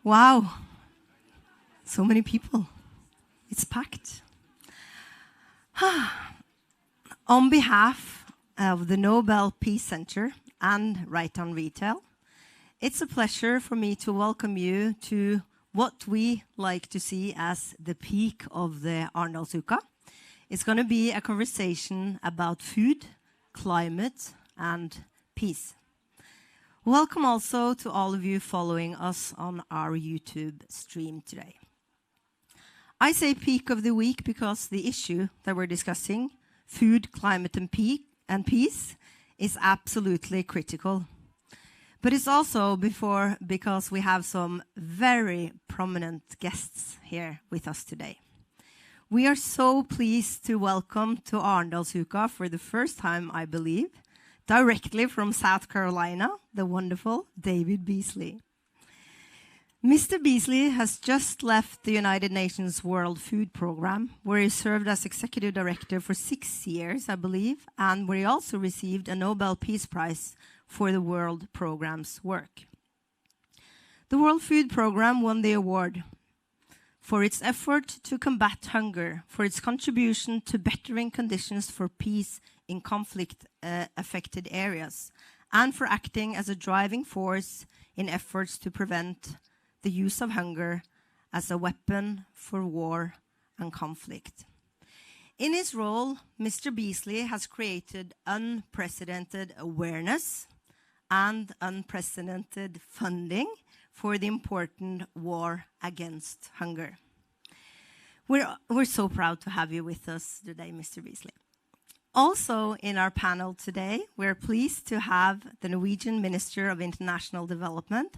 Wow, so many people. It's packed. On behalf of the Nobel Peace Center and Reitan Retail, it's a pleasure for me to welcome you to what we like to see as the peak of the Arendalsuka. It's going to be a conversation about food, climate, and peace. Welcome also to all of you following us on our YouTube stream today. I say peak of the week because the issue that we're discussing, food, climate, and peace, is absolutely critical. But it's also because we have some very prominent guests here with us today. We are so pleased to welcome to Arendalsuka for the first time, I believe, directly from South Carolina, the wonderful David Beasley. Mr. Beasley has just left the United Nations World Food Program, where he served as executive director for 6 years, I believe, and where he also received a Nobel Peace Prize for the World Program's work. The World Food Program won the award for its effort to combat hunger, for its contribution to bettering conditions for peace in conflict-affected areas, and for acting as a driving force in efforts to prevent the use of hunger as a weapon for war and conflict. In his role, Mr. Beasley has created unprecedented awareness and unprecedented funding for the important war against hunger. We're so proud to have you with us today, Mr. Beasley. Also in our panel today, we're pleased to have the Norwegian Minister of International Development,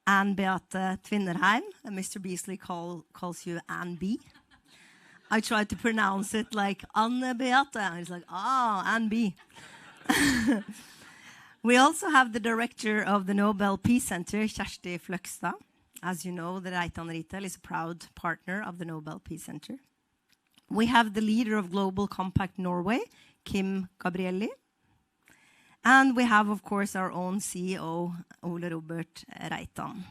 Anne Beate Tvinnerheim. Mr. Beasley calls you Anne B. I tried to pronounce it like Anne Beate, and he's like, Anne B. We also have the director of the Nobel Peace Center, Kjersti Fløgstad. As you know, the Reitan Retail is a proud partner of the Nobel Peace Center. We have the leader of Global Compact Norway, Kim Gabrielli. And we have, of course, our own CEO, Ole Robert Reitan.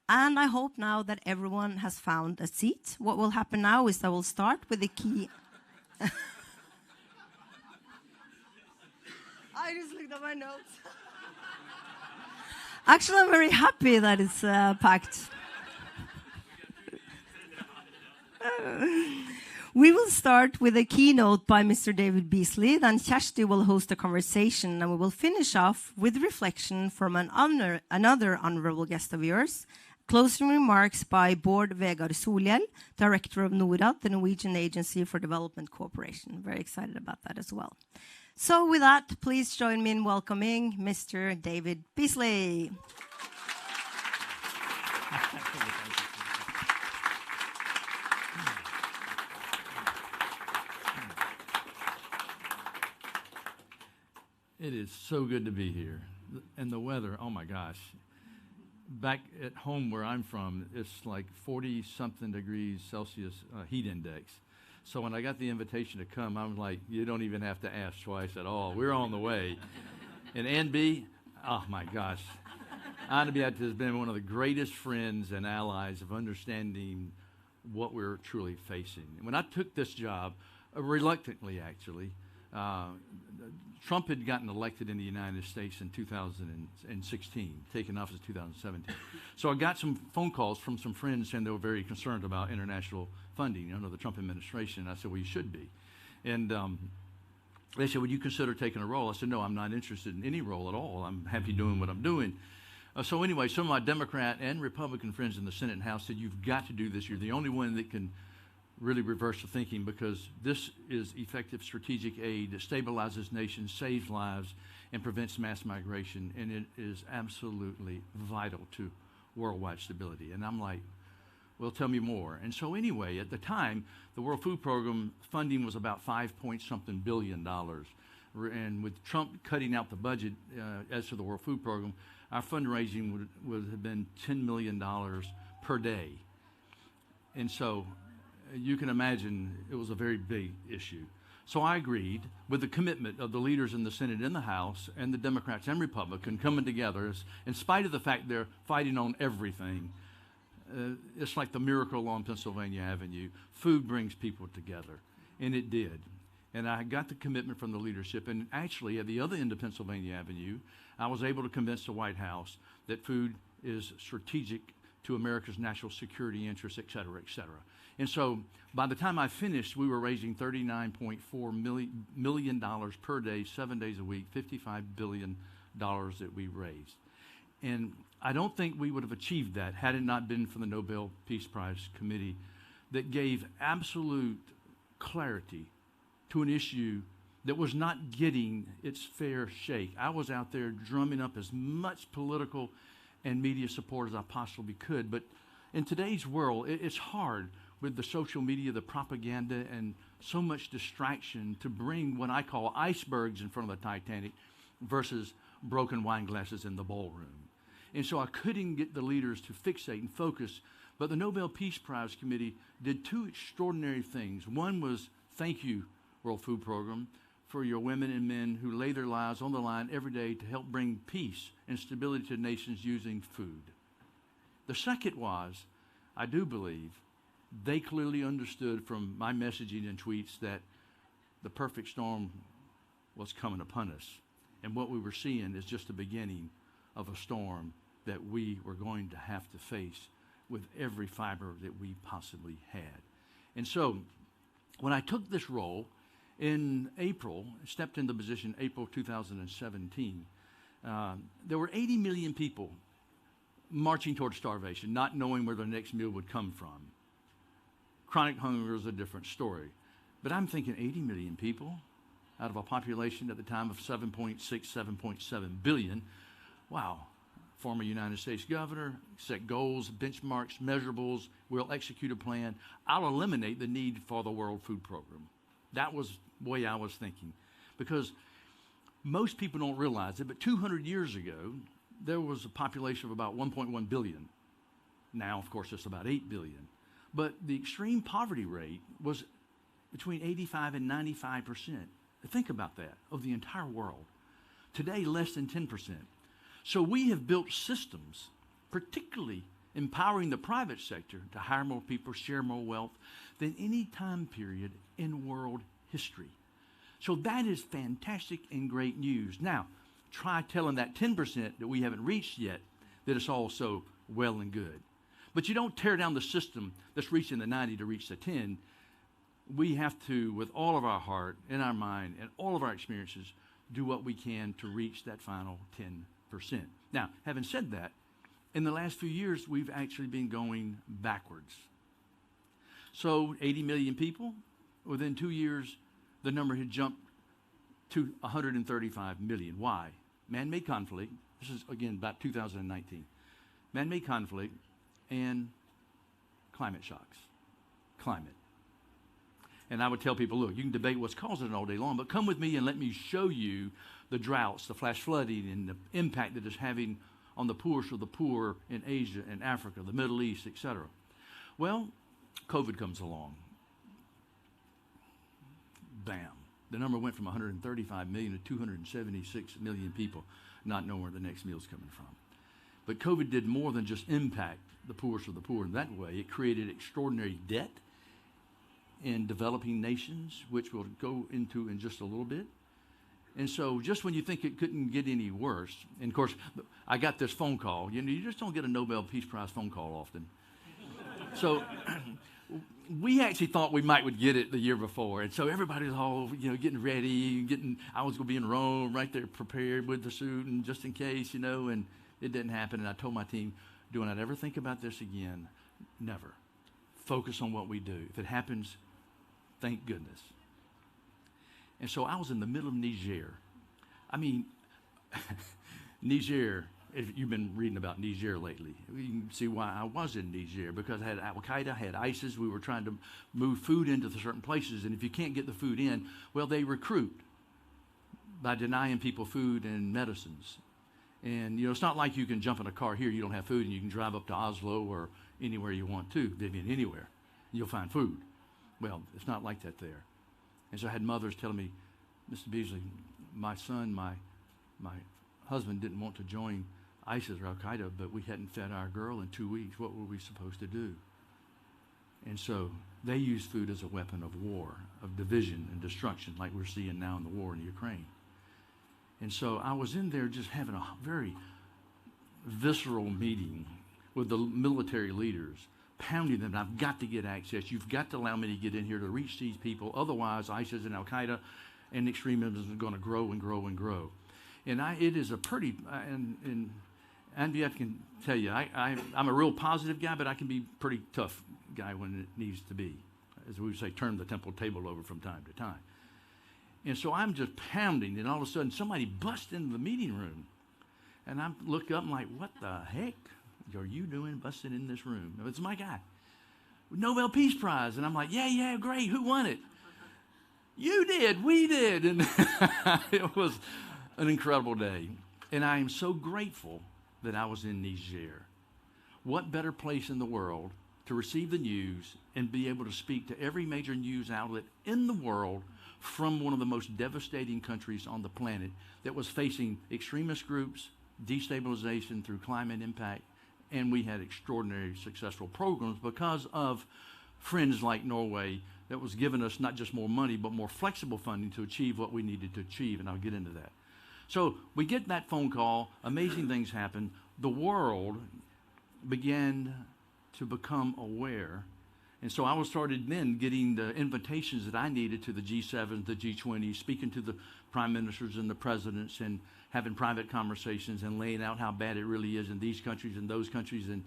And I hope now that everyone has found a seat. What will happen now is I will start with the key... I just looked at my notes. Actually, I'm very happy that it's packed. We will start with a keynote by Mr. David Beasley, then Kjersti will host a conversation, and we will finish off with reflection from another honorable guest of yours, closing remarks by Bård Vegar Solhjell, Director of NORAD, the Norwegian Agency for Development Cooperation. Very excited about that as well. So with that, please join me in welcoming Mr. David Beasley. It is so good to be here. And the weather, oh my gosh. Back at home where I'm from, it's like 40-something degrees Celsius heat index. So when I got the invitation to come, I'm like, you don't even have to ask twice at all. We're on the way. And Ann B, oh my gosh. Ann B has been one of the greatest friends and allies of understanding what we're truly facing. And when I took this job, reluctantly actually, Trump had gotten elected in the United States in 2016, taken office in 2017. So I got some phone calls from some friends saying they were very concerned about international funding under the Trump administration. I said, well, you should be. And they said, would you consider taking a role? I said, no, I'm not interested in any role at all. I'm happy doing what I'm doing. So anyway, some of my Democrat and Republican friends in the Senate and House said, you've got to do this. You're the only one that can really reverse the thinking, because this is effective strategic aid that stabilizes nations, saves lives, and prevents mass migration, and it is absolutely vital to worldwide stability. And I'm like, well, tell me more. And so anyway, at the time, the World Food Program funding was about $5-point-something billion. And with Trump cutting out the budget as to the World Food Program, our fundraising would have been $10 million per day. And so you can imagine it was a very big issue. So I agreed with the commitment of the leaders in the Senate and the House and the Democrats and Republicans coming together, in spite of the fact they're fighting on everything. It's like the miracle on Pennsylvania Avenue. Food brings people together, and it did. And I got the commitment from the leadership. And actually, at the other end of Pennsylvania Avenue, I was able to convince the White House that food is strategic to America's national security interests, et cetera, et cetera. And so by the time I finished, we were raising $39.4 million per day, 7 days a week, $55 billion that we raised. And I don't think we would have achieved that had it not been for the Nobel Peace Prize Committee that gave absolute clarity to an issue that was not getting its fair shake. I was out there drumming up as much political and media support as I possibly could. But in today's world, it's hard with the social media, the propaganda, and so much distraction to bring what I call icebergs in front of the Titanic versus broken wine glasses in the ballroom. And so I couldn't get the leaders to fixate and focus. But the Nobel Peace Prize Committee did two extraordinary things. One was, thank you, World Food Program, for your women and men who lay their lives on the line every day to help bring peace and stability to nations using food. The second was, I do believe, they clearly understood from my messaging and tweets that the perfect storm was coming upon us. And what we were seeing is just the beginning of a storm that we were going to have to face with every fiber that we possibly had. And so when I took this role in April, stepped into the position April 2017, there were 80 million people marching toward starvation, not knowing where their next meal would come from. Chronic hunger is a different story. But I'm thinking 80 million people out of a population at the time of 7.6, 7.7 billion. Wow. Former United States governor, set goals, benchmarks, measurables, we'll execute a plan. I'll eliminate the need for the World Food Program. That was the way I was thinking. Because most people don't realize it, but 200 years ago, there was a population of about 1.1 billion. Now, of course, it's about 8 billion. But the extreme poverty rate was between 85 and 95%. Think about that, of the entire world. Today, less than 10%. So we have built systems, particularly empowering the private sector to hire more people, share more wealth, than any time period in world history. So that is fantastic and great news. Now, try telling that 10% that we haven't reached yet that it's all so well and good. But you don't tear down the system that's reaching the 90 to reach the 10. We have to, with all of our heart and our mind and all of our experiences, do what we can to reach that final 10%. Now, having said that, in the last few years, we've actually been going backwards. So 80 million people, within 2 years, the number had jumped to 135 million. Why? Man-made conflict. This is, again, about 2019. Man-made conflict and climate shocks. Climate. And I would tell people, look, you can debate what's causing it all day long, but come with me and let me show you the droughts, the flash flooding, and the impact that it's having on the poorest of the poor in Asia and Africa, the Middle East, etc. Well, COVID comes along. Bam. The number went from 135 million to 276 million people not knowing where the next meal's coming from. But COVID did more than just impact the poorest of the poor in that way. It created extraordinary debt in developing nations, which we'll go into in just a little bit. And so just when you think it couldn't get any worse, and of course, I got this phone call. You know, you just don't get a Nobel Peace Prize phone call often. So we actually thought we would get it the year before. And so everybody was all, getting ready, I was going to be in Rome right there prepared with the suit and just in case, and it didn't happen. And I told my team, do not ever think about this again. Never. Focus on what we do. If it happens, thank goodness. And so I was in the middle of Niger. I mean, Niger, if you've been reading about Niger lately, you can see why I was in Niger, because I had Al-Qaeda, had ISIS. We were trying to move food into certain places, and if you can't get the food in, well, they recruit by denying people food and medicines. And, it's not like you can jump in a car here, you don't have food, and you can drive up to Oslo or anywhere you want to, Vivian, anywhere, and you'll find food. Well, it's not like that there. And so I had mothers telling me, Mr. Beasley, my son, my husband didn't want to join ISIS or Al-Qaeda, but we hadn't fed our girl in 2 weeks. What were we supposed to do? And so they use food as a weapon of war, of division and destruction, like we're seeing now in the war in Ukraine. And so I was in there just having a very visceral meeting with the military leaders, pounding them. I've got to get access. You've got to allow me to get in here to reach these people. Otherwise, ISIS and Al-Qaeda and extremism is going to grow and grow and grow. And it is a pretty, and Andy can tell you, I'm a real positive guy, but I can be pretty tough guy when it needs to be. As we would say, turn the temple table over from time to time. And so I'm just pounding, and all of a sudden somebody busts into the meeting room. And I look up and like, what the heck are you doing busting in this room? It's my guy. Nobel Peace Prize. And I'm like, yeah, great. Who won it? You did. We did. And it was an incredible day. And I am so grateful that I was in Niger. What better place in the world to receive the news and be able to speak to every major news outlet in the world from one of the most devastating countries on the planet that was facing extremist groups, destabilization through climate impact, and we had extraordinary successful programs because of friends like Norway that was giving us not just more money, but more flexible funding to achieve what we needed to achieve, and I'll get into that. So we get that phone call, amazing things happen. The world began to become aware. And so I was started then getting the invitations that I needed to the G7, the G20, speaking to the prime ministers and the presidents and having private conversations and laying out how bad it really is in these countries and those countries. And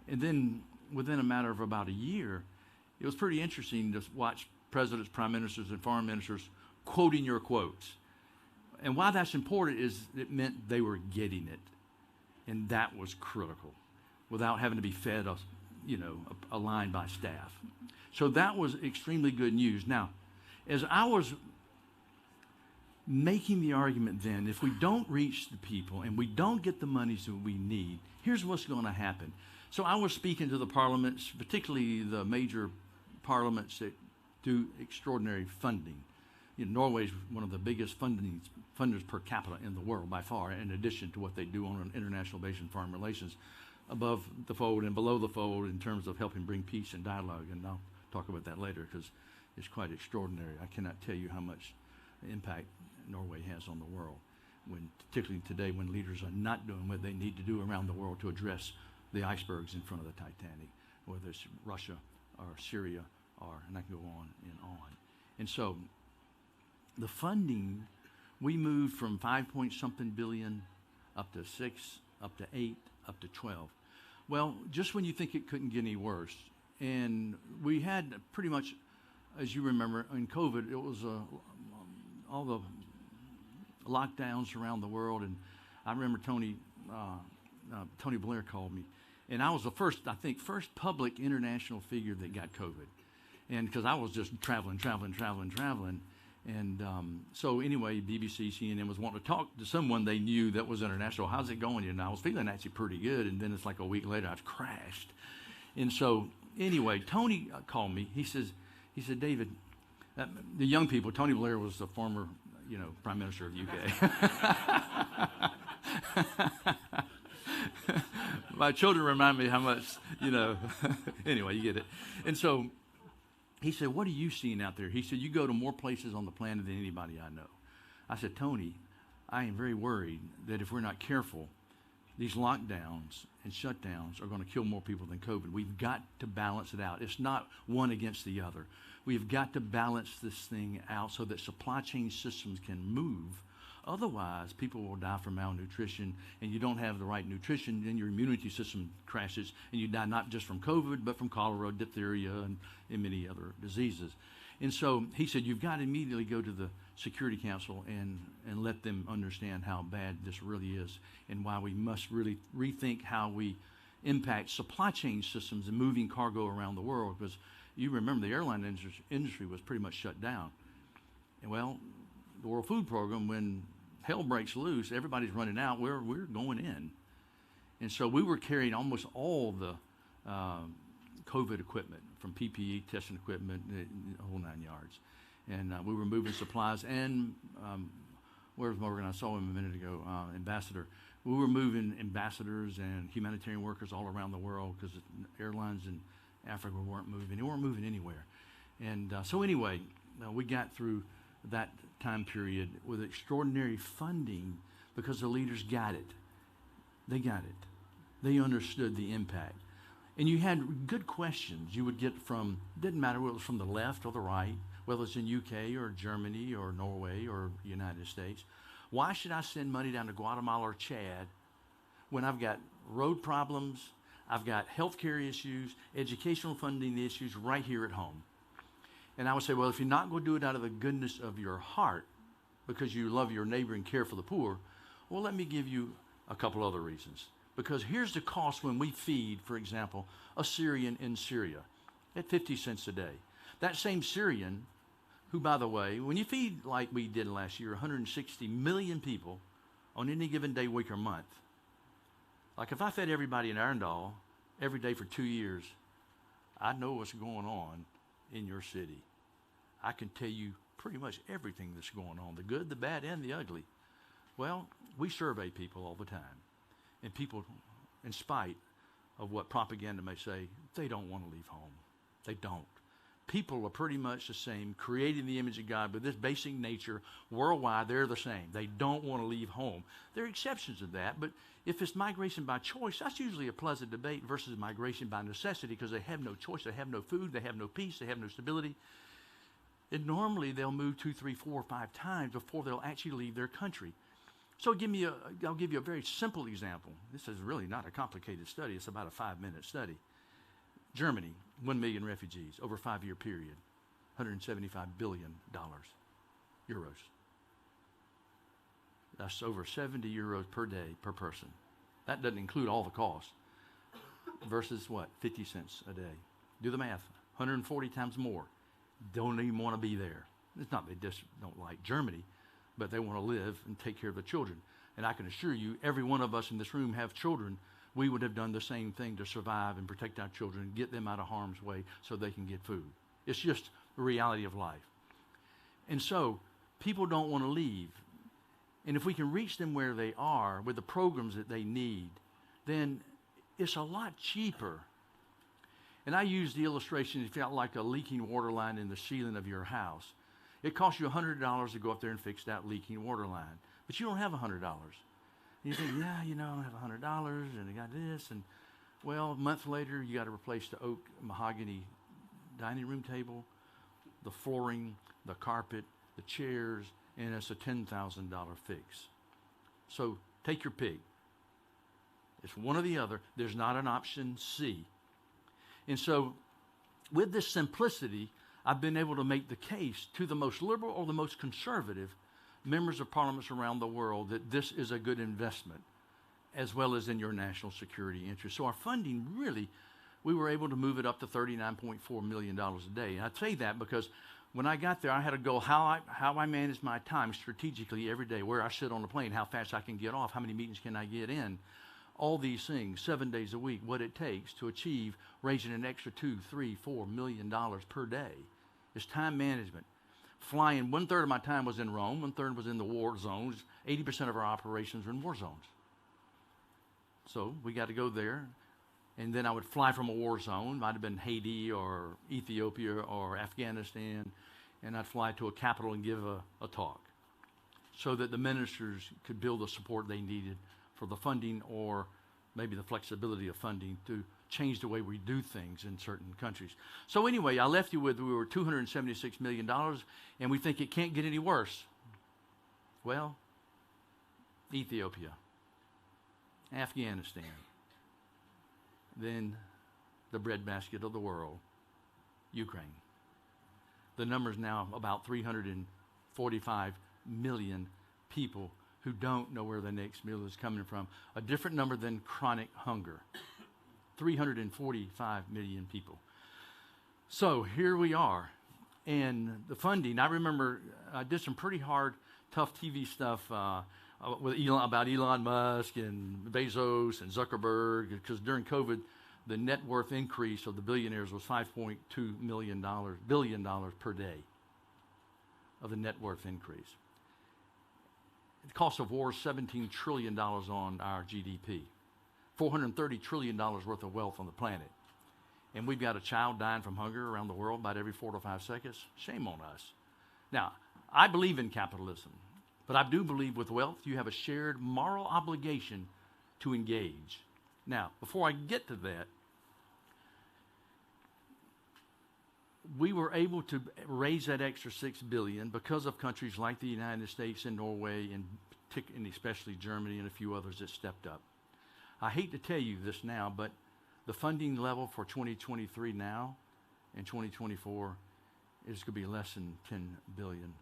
then within a matter of about a year, it was pretty interesting to watch presidents, prime ministers, and foreign ministers quoting your quotes. And why that's important is it meant they were getting it. And that was critical without having to be fed a line by staff. So that was extremely good news. Now, as I was making the argument then, if we don't reach the people and we don't get the monies that we need, here's what's going to happen. So I was speaking to the parliaments, particularly the major parliaments that do extraordinary funding. Norway's one of the biggest funders per capita in the world by far, in addition to what they do on an international basis in foreign relations, above the fold and below the fold in terms of helping bring peace and dialogue. And I'll talk about that later because it's quite extraordinary. I cannot tell you how much impact Norway has on the world, particularly today when leaders are not doing what they need to do around the world to address the icebergs in front of the Titanic, whether it's Russia or Syria, and I can go on and on. And so the funding, we moved from 5-point-something billion up to 6, up to 8, up to 12. Well, just when you think it couldn't get any worse, and we had pretty much, as you remember, in COVID, it was all the lockdowns around the world, and I remember Tony Blair called me, and I was the first public international figure that got COVID, and because I was just traveling, and so anyway, BBC, CNN was wanting to talk to someone they knew that was international. How's it going? And I was feeling actually pretty good, and then it's like a week later, I've crashed. And so anyway, Tony called me. He said, David, the young people, Tony Blair was the former, Prime Minister of the UK. My children remind me how much, anyway, you get it. And so he said, what are you seeing out there? He said, you go to more places on the planet than anybody I know. I said, Tony, I am very worried that if we're not careful, these lockdowns and shutdowns are going to kill more people than COVID. We've got to balance it out. It's not one against the other. We've got to balance this thing out so that supply chain systems can move. Otherwise, people will die from malnutrition, and you don't have the right nutrition, then your immunity system crashes, and you die not just from COVID, but from cholera, diphtheria, and many other diseases. And so he said, you've got to immediately go to the Security Council and let them understand how bad this really is and why we must really rethink how we impact supply chain systems and moving cargo around the world, because you remember the airline industry was pretty much shut down. And well, the World Food Program, when hell breaks loose, everybody's running out, we're going in. And so we were carrying almost all the COVID equipment, from PPE, testing equipment, the whole 9 yards. And we were moving supplies. And where's Morgan? I saw him a minute ago, Ambassador. we were moving ambassadors and humanitarian workers all around the world because airlines in Africa weren't moving. They weren't moving anywhere. And so anyway, we got through that time period with extraordinary funding because the leaders got it. They got it. They understood the impact. And you had good questions you would get from, didn't matter whether it was from the left or the right, whether it's in UK or Germany or Norway or United States. Why should I send money down to Guatemala or Chad when I've got road problems, I've got healthcare issues, educational funding issues right here at home? And I would say, well, if you're not going to do it out of the goodness of your heart because you love your neighbor and care for the poor, well, let me give you a couple other reasons. Because here's the cost when we feed, for example, a Syrian in Syria at 50 cents a day. That same Syrian, who, by the way, when you feed like we did last year, 160 million people on any given day, week, or month, like if I fed everybody in Arendal every day for 2 years, I'd know what's going on in your city. I can tell you pretty much everything that's going on, the good, the bad, and the ugly. Well, we survey people all the time. And people, in spite of what propaganda may say, they don't want to leave home. They don't. People are pretty much the same, created in the image of God, but this basic nature, worldwide, they're the same. They don't want to leave home. There are exceptions to that, but if it's migration by choice, that's usually a pleasant debate versus migration by necessity because they have no choice, they have no food, they have no peace, they have no stability. And normally they'll move 2, 3, 4, 5 times before they'll actually leave their country. So I'll give you a very simple example. This is really not a complicated study. It's about a 5-minute study. Germany, 1 million refugees over a 5-year period, $175 billion, euros. That's over 70 euros per day per person. That doesn't include all the costs. Versus what? 50 cents a day. Do the math. 140 times more. Don't even want to be there. It's not they just don't like Germany, but they want to live and take care of the children. And I can assure you, every one of us in this room have children. We would have done the same thing to survive and protect our children, get them out of harm's way so they can get food. It's just the reality of life. And so people don't want to leave. And if we can reach them where they are with the programs that they need, then it's a lot cheaper. And I use the illustration, if you got like a leaking water line in the ceiling of your house, it costs you $100 to go up there and fix that leaking water line. But you don't have $100. And you think, yeah, I don't have $100, and I got this. And, well, a month later, you got to replace the oak mahogany dining room table, the flooring, the carpet, the chairs, and it's a $10,000 fix. So take your pick. It's one or the other. There's not an option C. And so with this simplicity, I've been able to make the case to the most liberal or the most conservative members of parliaments around the world that this is a good investment, as well as in your national security interest. So our funding really, we were able to move it up to $39.4 million a day. And I say that because when I got there, I had to go how I manage my time strategically every day, where I sit on the plane, how fast I can get off, how many meetings can I get in, all these things, 7 days a week, what it takes to achieve raising an extra $2, $3, $4 million per day. It's time management. Flying, 1/3 of my time was in Rome, 1/3 was in the war zones. 80% of our operations were in war zones. So we got to go there, and then I would fly from a war zone, might have been Haiti or Ethiopia or Afghanistan, and I'd fly to a capital and give a talk so that the ministers could build the support they needed for the funding or maybe the flexibility of funding to change the way we do things in certain countries. So anyway, I left you with, we were $276 million, and we think it can't get any worse. Well, Ethiopia, Afghanistan, then the breadbasket of the world, Ukraine. The number's now about 345 million people who don't know where the next meal is coming from. A different number than chronic hunger. 345 million people. So here we are. And the funding, I remember I did some pretty hard, tough TV stuff with about Elon Musk and Bezos and Zuckerberg, because during COVID, the net worth increase of the billionaires was $5.2 billion per day of the net worth increase. The cost of war is $17 trillion on our GDP, $430 trillion worth of wealth on the planet. And we've got a child dying from hunger around the world about every 4 to 5 seconds. Shame on us. Now, I believe in capitalism, but I do believe with wealth you have a shared moral obligation to engage. Now, before I get to that, we were able to raise that extra $6 billion because of countries like the United States and Norway and especially Germany and a few others that stepped up. I hate to tell you this now, but the funding level for 2023 now and 2024 is going to be less than $10 billion,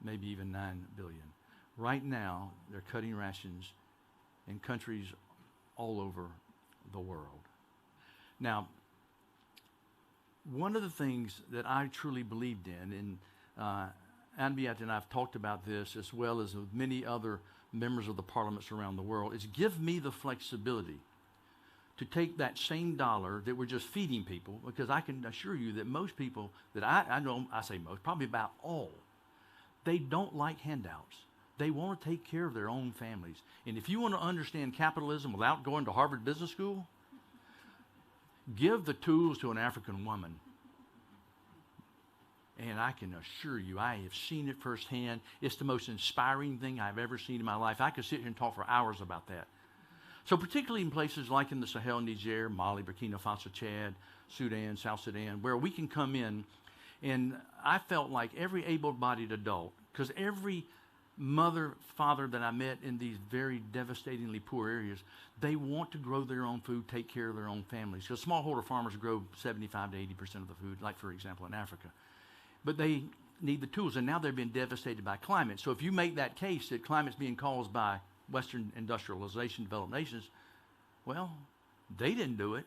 maybe even $9 billion. Right now, they're cutting rations in countries all over the world. Now, one of the things that I truly believed in, and Anbiat and I have talked about this as well as with many other members of the parliaments around the world, is give me the flexibility to take that same dollar that we're just feeding people, because I can assure you that most people that I know, I say most, probably about all, they don't like handouts. They want to take care of their own families. And if you want to understand capitalism without going to Harvard Business School, give the tools to an African woman. And I can assure you, I have seen it firsthand. It's the most inspiring thing I've ever seen in my life. I could sit here and talk for hours about that. So particularly in places like in the Sahel, Niger, Mali, Burkina Faso, Chad, Sudan, South Sudan, where we can come in, and I felt like every able-bodied adult, because every mother, father that I met in these very devastatingly poor areas, they want to grow their own food, take care of their own families. Because smallholder farmers grow 75 to 80% of the food, like for example in Africa. But they need the tools, and now they're being devastated by climate. So if you make that case that climate's being caused by Western industrialization, developed nations, well, they didn't do it,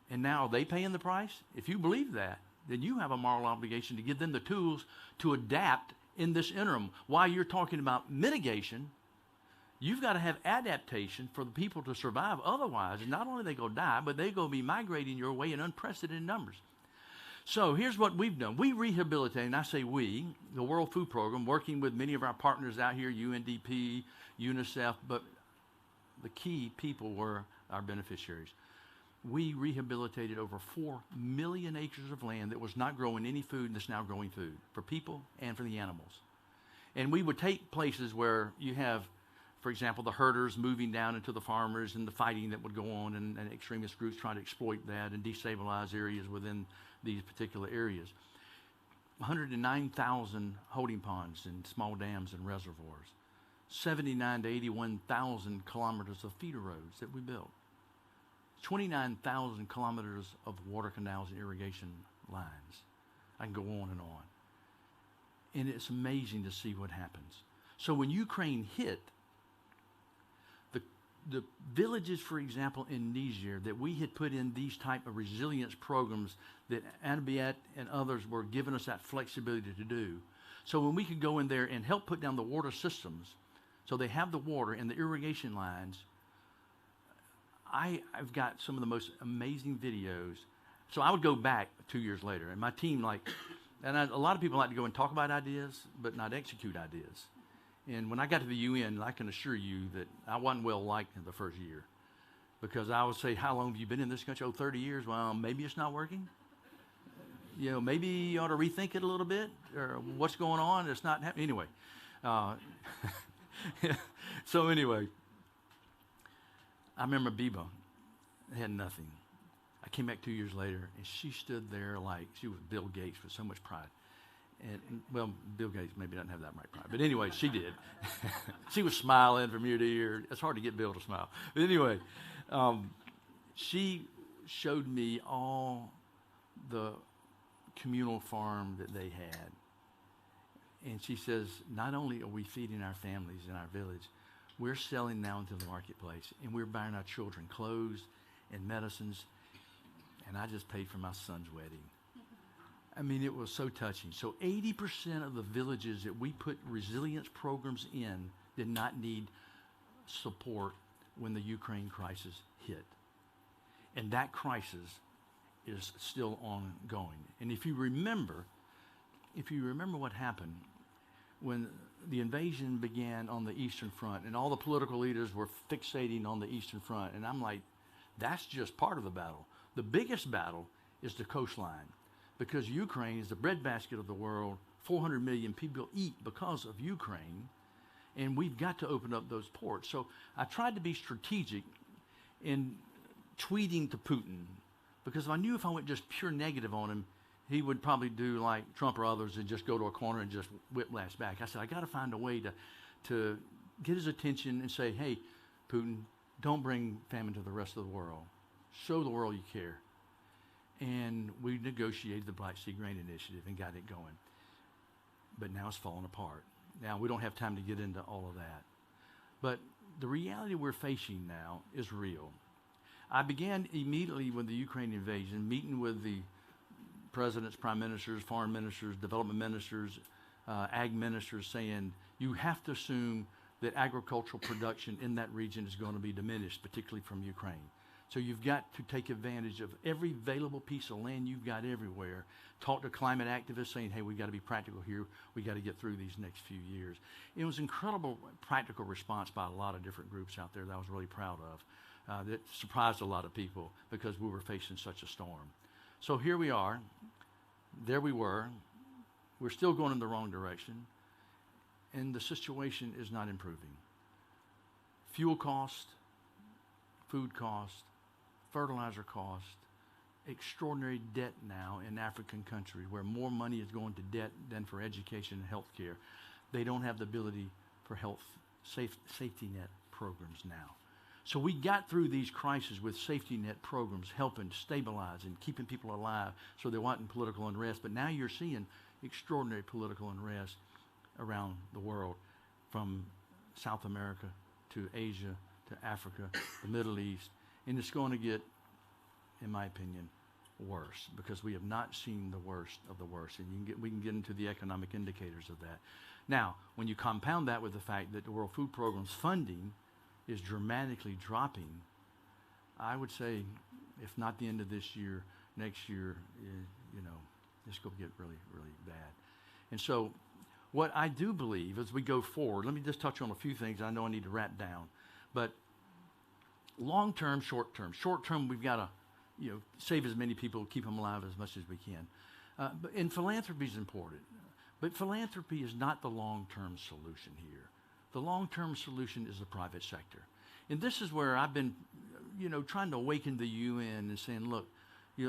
and now are they paying the price? If you believe that, then you have a moral obligation to give them the tools to adapt in this interim. While you're talking about mitigation, you've got to have adaptation for the people to survive. Otherwise, not only are they going to die, but they're going to be migrating your way in unprecedented numbers. So here's what we've done. We rehabilitate, and I say we, the World Food Program, working with many of our partners out here, UNDP, UNICEF, but the key people were our beneficiaries. We rehabilitated over 4 million acres of land that was not growing any food and that's now growing food for people and for the animals. And we would take places where you have, for example, the herders moving down into the farmers and the fighting that would go on, and extremist groups trying to exploit that and destabilize areas within these particular areas. 109,000 holding ponds and small dams and reservoirs. 79 to 81,000 kilometers of feeder roads that we built. 29,000 kilometers of water canals and irrigation lines. I can go on and on. And it's amazing to see what happens. So when Ukraine hit, the villages, for example, in Niger, that we had put in these type of resilience programs that Anbiat and others were giving us that flexibility to do. So when we could go in there and help put down the water systems, so they have the water and the irrigation lines, I've got some of the most amazing videos. So I would go back 2 years later, and my team a lot of people like to go and talk about ideas, but not execute ideas. And when I got to the UN, I can assure you that I wasn't well liked in the first year, because I would say, how long have you been in this country? Oh, 30 years. Well, maybe it's not working. Maybe you ought to rethink it a little bit, or what's going on? It's not happening. Anyway. So anyway, I remember Biba had nothing. I came back 2 years later, and she stood there like she was Bill Gates with so much pride. And well, Bill Gates maybe doesn't have that much pride, but anyway, she did. She was smiling from ear to ear. It's hard to get Bill to smile. But anyway, she showed me all the communal farm that they had. And she says, not only are we feeding our families in our village, we're selling now into the marketplace, and we're buying our children clothes and medicines, and I just paid for my son's wedding. I mean, it was so touching. So 80% of the villages that we put resilience programs in did not need support when the Ukraine crisis hit. And that crisis is still ongoing. And if you remember what happened when the invasion began on the Eastern Front, and all the political leaders were fixating on the Eastern Front. And I'm like, that's just part of the battle. The biggest battle is the coastline, because Ukraine is the breadbasket of the world. 400 million people eat because of Ukraine, and we've got to open up those ports. So I tried to be strategic in tweeting to Putin, because I knew if I went just pure negative on him, he would probably do like Trump or others and just go to a corner and just whiplash back. I said, I got to find a way to get his attention and say, hey, Putin, don't bring famine to the rest of the world. Show the world you care. And we negotiated the Black Sea Grain Initiative and got it going. But now it's falling apart. Now, we don't have time to get into all of that. But the reality we're facing now is real. I began immediately with the Ukraine invasion, meeting with the presidents, prime ministers, foreign ministers, development ministers, ag ministers, saying you have to assume that agricultural production in that region is going to be diminished, particularly from Ukraine. So you've got to take advantage of every available piece of land you've got everywhere. Talk to climate activists saying, hey, we've got to be practical here. We've got to get through these next few years. It was incredible practical response by a lot of different groups out there that I was really proud of. That surprised a lot of people because we were facing such a storm. So here we are. There we were. We're still going in the wrong direction. And the situation is not improving. Fuel cost, food cost, fertilizer cost, extraordinary debt now in African countries where more money is going to debt than for education and health care. They don't have the ability for health safety net programs now. So we got through these crises with safety net programs helping stabilize and keeping people alive so there wasn't political unrest. But now you're seeing extraordinary political unrest around the world, from South America to Asia to Africa, the Middle East. And it's going to get, in my opinion, worse, because we have not seen the worst of the worst. And we can get into the economic indicators of that. Now, when you compound that with the fact that the World Food Program's funding is dramatically dropping, I would say, if not the end of this year, next year, it's going to get really, really bad. And so what I do believe as we go forward, let me just touch on a few things I know I need to wrap down. But long-term, short-term. Short-term, we've got to save as many people, keep them alive as much as we can. And philanthropy is important. But philanthropy is not the long-term solution here. The long-term solution is the private sector. And this is where I've been, trying to awaken the UN and saying, look,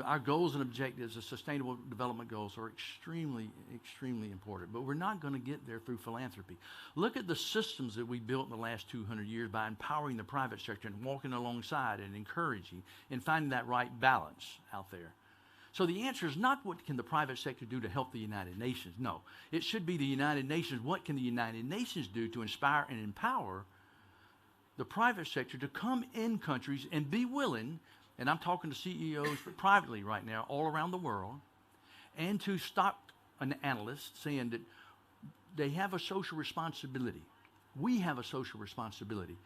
our goals and objectives, the sustainable development goals, are extremely, extremely important. But we're not going to get there through philanthropy. Look at the systems that we built in the last 200 years by empowering the private sector and walking alongside and encouraging and finding that right balance out there. So the answer is not what can the private sector do to help the United Nations. No, it should be the United Nations. What can the United Nations do to inspire and empower the private sector to come in countries and be willing, and I'm talking to CEOs privately right now all around the world, and to stock an analyst saying that they have a social responsibility. We have a social responsibility,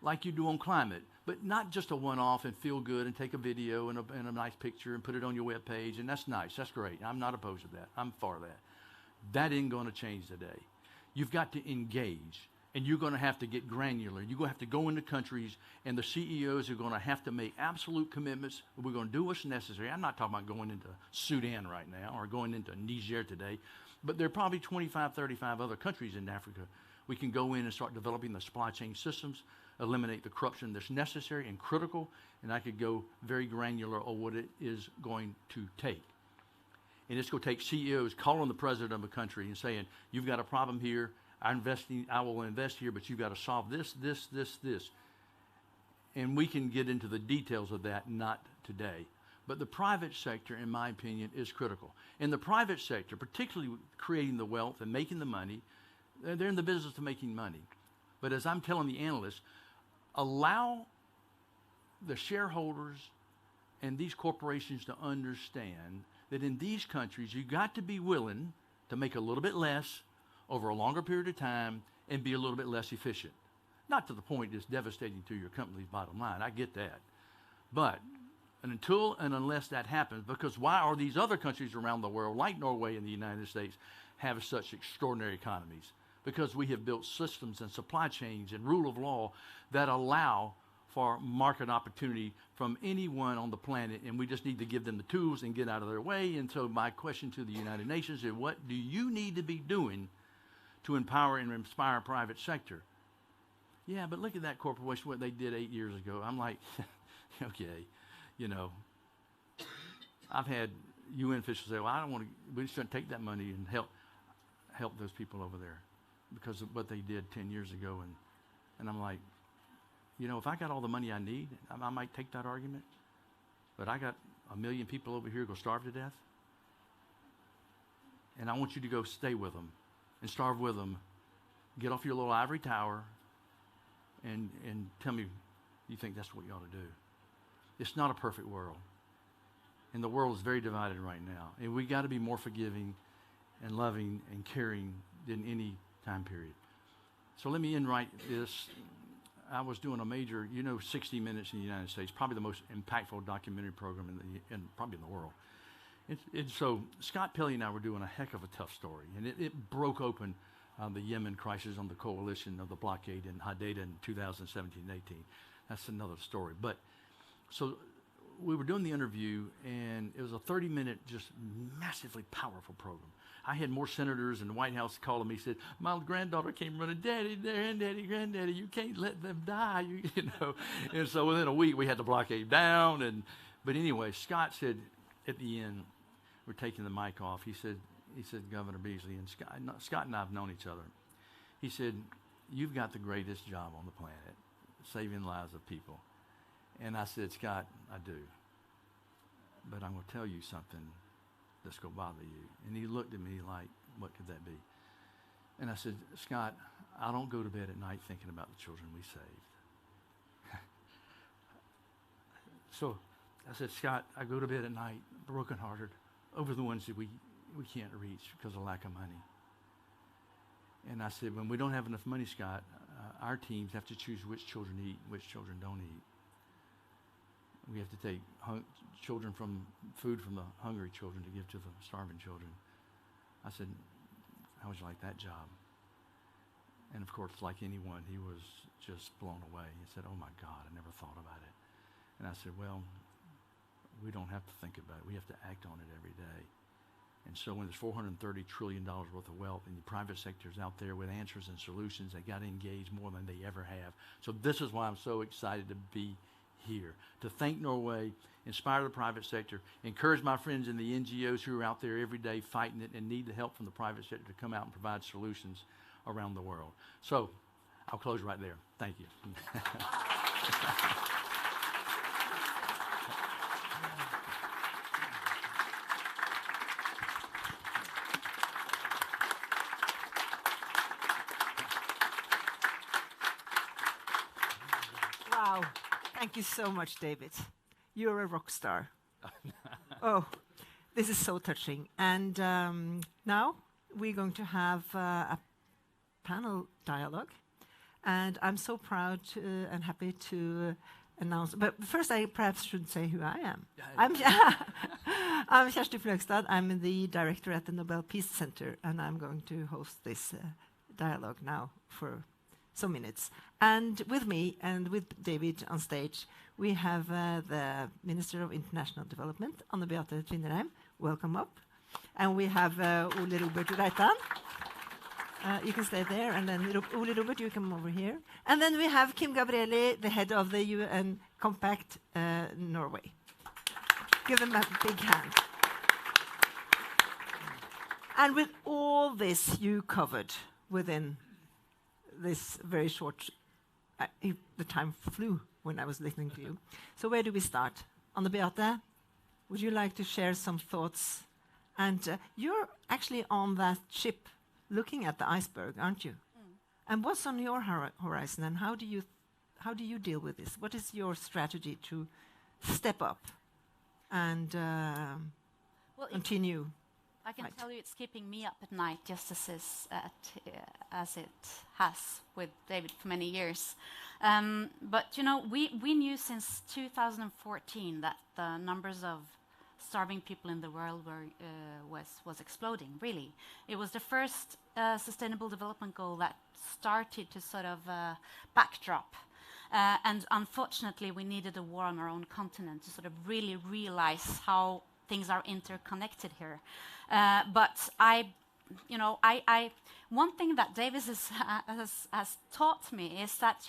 like you do on climate, but not just a one-off and feel good and take a video and a nice picture and put it on your web page, and that's nice, that's great. I'm not opposed to that. I'm for that. That ain't going to change today. You've got to engage, and you're going to have to get granular. You're going to have to go into countries, and the CEOs are going to have to make absolute commitments. We're going to do what's necessary. I'm not talking about going into Sudan right now or going into Niger today, but there are probably 25, 35 other countries in Africa. We can go in and start developing the supply chain systems, eliminate the corruption that's necessary and critical, and I could go very granular on what it is going to take. And it's going to take CEOs calling the president of a country and saying, you've got a problem here, I will invest here, but you've got to solve this, this, this, this. And we can get into the details of that, not today. But the private sector, in my opinion, is critical. In the private sector, particularly creating the wealth and making the money, they're in the business of making money. But as I'm telling the analysts, allow the shareholders and these corporations to understand that in these countries, you've got to be willing to make a little bit less over a longer period of time and be a little bit less efficient. Not to the point it's devastating to your company's bottom line. I get that. But until and unless that happens, because why are these other countries around the world, like Norway and the United States, have such extraordinary economies? because we have built systems and supply chains and rule of law that allow for market opportunity from anyone on the planet, and we just need to give them the tools and get out of their way. And so my question to the United Nations is, what do you need to be doing to empower and inspire private sector? Yeah, but look at that corporation, what they did 8 years ago. I'm like, okay, you know, I've had UN officials say, well, I don't want to, we just shouldn't take that money and help those people over there because of what they did 10 years ago. And I'm like, you know, if I got all the money I need, I might take that argument. But I got 1 million people over here who go starve to death. And I want you to go stay with them and starve with them. Get off your little ivory tower and tell me you think that's what you ought to do. It's not a perfect world. And the world is very divided right now. And we got to be more forgiving and loving and caring than any time period. So let me end right this. I was doing a major, 60 Minutes in the United States, probably the most impactful documentary program probably in the world. And so Scott Pelley and I were doing a heck of a tough story, and it broke open the Yemen crisis on the coalition of the blockade in Hadeda in 2017 and 18. That's another story. But so we were doing the interview, and it was a 30-minute, just massively powerful program. I had more senators in the White House calling me, said, my granddaughter came running, Daddy, Granddaddy, you can't let them die, you know. And so within a week, we had the blockade down. But anyway, Scott said at the end, we're taking the mic off, he said, Governor Beasley, and Scott and I have known each other. He said, you've got the greatest job on the planet, saving lives of people. And I said, Scott, I do. But I'm going to tell you something that's going to bother you. And he looked at me like, what could that be? And I said, Scott, I don't go to bed at night thinking about the children we saved. So I said, Scott, I go to bed at night brokenhearted over the ones that we can't reach because of lack of money. And I said, when we don't have enough money, Scott, our teams have to choose which children eat, which children don't eat. We have to take food from the hungry children to give to the starving children. I said, how would you like that job? And of course, like anyone, he was just blown away. He said, oh my God, I never thought about it. And I said, well, we don't have to think about it. We have to act on it every day. And so when there's $430 trillion worth of wealth and the private sector's out there with answers and solutions, they got to engage more than they ever have. So this is why I'm so excited to be here, to thank Norway, inspire the private sector, encourage my friends in the NGOs who are out there every day fighting it and need the help from the private sector to come out and provide solutions around the world. So I'll close right there. Thank you. Wow. Thank you so much, David. You're a rock star. Oh, this is so touching. And now we're going to have a panel dialogue. And I'm so proud and happy to announce. But first, I perhaps should say who I am. I'm Kjersti Fløgstad. I'm the director at the Nobel Peace Center, and I'm going to host this dialogue now for some minutes. And with me and with David on stage, we have the Minister of International Development, Anne Beate Tvinnereim. Welcome up. And we have Ole Robert Reitan. You can stay there. And then Ole Robert, you come over here. And then we have Kim Gabrieli, the head of the UN Compact Norway. Give them a big hand. And with all this you covered within this very short, the time flew when I was listening to you. So where do we start? Anne Beate, would you like to share some thoughts? And you're actually on that ship looking at the iceberg, aren't you? Mm. And what's on your horizon, and how do you deal with this? What is your strategy to step up and continue? I can tell you it's keeping me up at night, just as it has with David for many years. But we knew since 2014 that the numbers of starving people in the world was exploding, really. It was the first sustainable development goal that started to sort of backdrop. And unfortunately, we needed a war on our own continent to sort of really realize how things are interconnected here. But one thing that Davis has taught me is that,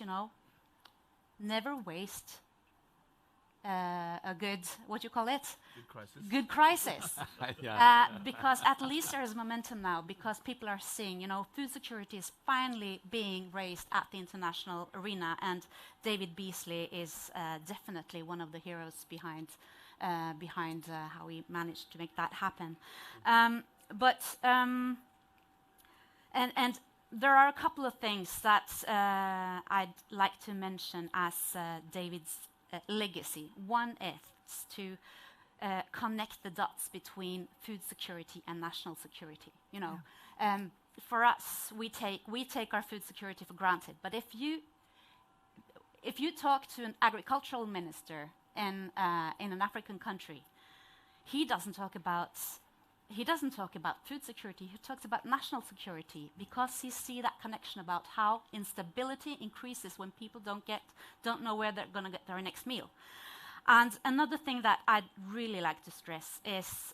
never waste a good, what you call it? Good crisis. Good crisis. Yeah. Because at least there is momentum now, because people are seeing, food security is finally being raised at the international arena, and David Beasley is definitely one of the heroes behind how we managed to make that happen. And there are a couple of things that I'd like to mention as David's legacy. One is to connect the dots between food security and national security. For us, we take our food security for granted. But if you talk to an agricultural minister in an African country, he doesn't talk about food security. He talks about national security, because he sees that connection about how instability increases when people don't know where they're going to get their next meal. And another thing that I'd really like to stress is